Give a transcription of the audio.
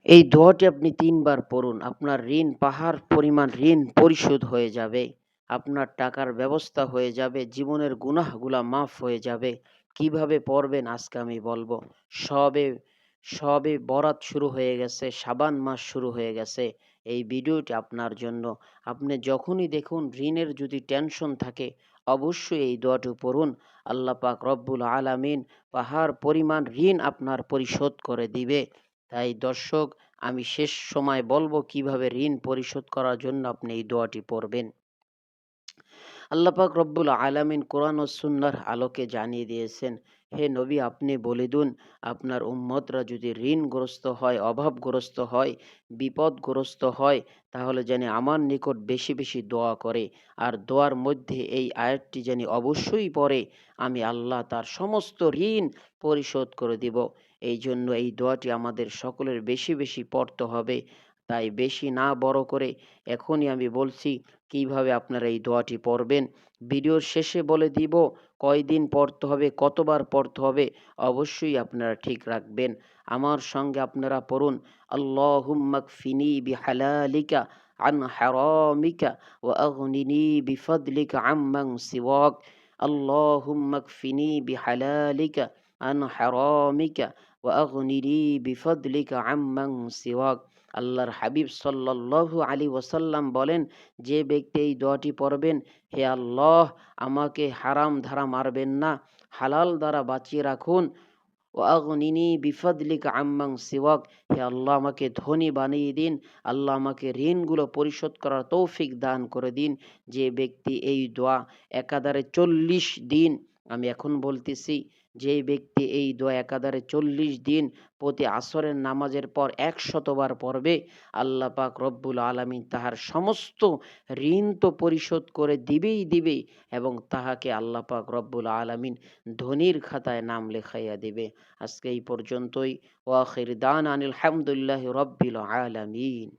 এই দোয়াটি আপনি ৩ বার পড়ুন। আপনার ঋণ পাহাড় পরিমাণ ঋণ পরিশোধ হয়ে যাবে। আপনার টাকার ব্যবস্থা হয়ে যাবে। জীবনের গুনাহগুলা মাফ হয়ে যাবে। কিভাবে পড়বেন আজকে আমি বলবো। সবে সবে বরাত শুরু হয়ে গেছে, শাবান মাস শুরু হয়ে গেছে। এই ভিডিওটি আপনার জন্য। আপনি যখনই দেখুন ঋণের যদি টেনশন থাকে, অবশ্যই এই দোয়াটি পড়ুন। আল্লাহ পাক রব্বুল আলামিন পাহাড় পরিমাণ ঋণ আপনার পরিশোধ করে দিবে। তাই দর্শক, আমি শেষ সময় বলবো কিভাবে ঋণ পরিশোধ করার জন্য আপনি এই দোয়াটি পড়বেন। আল্লাহ পাক রব্বুল আলামিন কোরআন ও সুন্নাহর আলোকে জানিয়ে দিয়েছেন, হে নবী আপনি বলে দিন আপনার উম্মতরা যদি ঋণগ্রস্ত হয়, অভাবগ্রস্ত হয়, বিপদগ্রস্ত হয়, তাহলে যেন আমার নিকট বেশি বেশি দোয়া করে। আর দোয়ার মধ্যে এই আয়াতটি যেন অবশ্যই পড়ে, আমি আল্লাহ তার সমস্ত ঋণ পরিশোধ করে দিব। এই জন্য এই দোয়াটি আমাদের সকলের বেশি বেশি পড়তে হবে। তাই বেশি না বড় করে এখনই আমি বলছি কিভাবে আপনারা এই দোয়াটি পড়বেন। ভিডিওর শেষে বলে দিব কয়দিন পড়তে হবে, কতবার পড়তে হবে, অবশ্যই আপনারা ঠিক রাখবেন। আমার সঙ্গে আপনারা পড়ুন, আল্লাহুম্মা কফিনি বিহালালিকা আন হারামিকা ওয়া আগনিনি বিফদলিকা আম্মান সিওয়াক। আল্লাহুম্মা কফিনি বিহালালিকা আন হারামিকা ওয়া আগনিনি বিফদলিকা আম্মান সিওয়াক। আল্লাহর হাবিব সাল্লাল্লাহু আলাইহি ওয়াসাল্লাম বলেন, যে ব্যক্তি এই দোয়াটি পড়বেন, হে আল্লাহ আমাকে হারাম ধারা মারবেন না, হালাল দ্বারা বাঁচিয়ে রাখুন। ও আগনিনি বিফদলিকা আম্মাং সিওয়াক, হে আল্লাহ আমাকে ধনী বানিয়ে দিন, আল্লাহ আমাকে ঋণগুলো পরিশোধ করার তৌফিক দান করে দিন। যে ব্যক্তি এই দোয়া একাধারে 40 দিন, আমি এখন বলতেছি, যে ব্যক্তি এই দোয়া একাধারে 40 দিন প্রতি আসরের নামাজের পর 100 বার পড়বে, আল্লাহ পাক রব্বুল আলামিন তাহার সমস্ত ঋণ তো পরিশোধ করে দিবেই দিবে, এবং তাহাকে আল্লাহ পাক রব্বুল আলামিন ধনীর খাতায় নাম লেখাইয়া দিবে। আজকে এই পর্যন্তই। ওয়া আখির দাওয়ানা আনিল হামদুলিল্লাহি রাব্বিল আলামিন।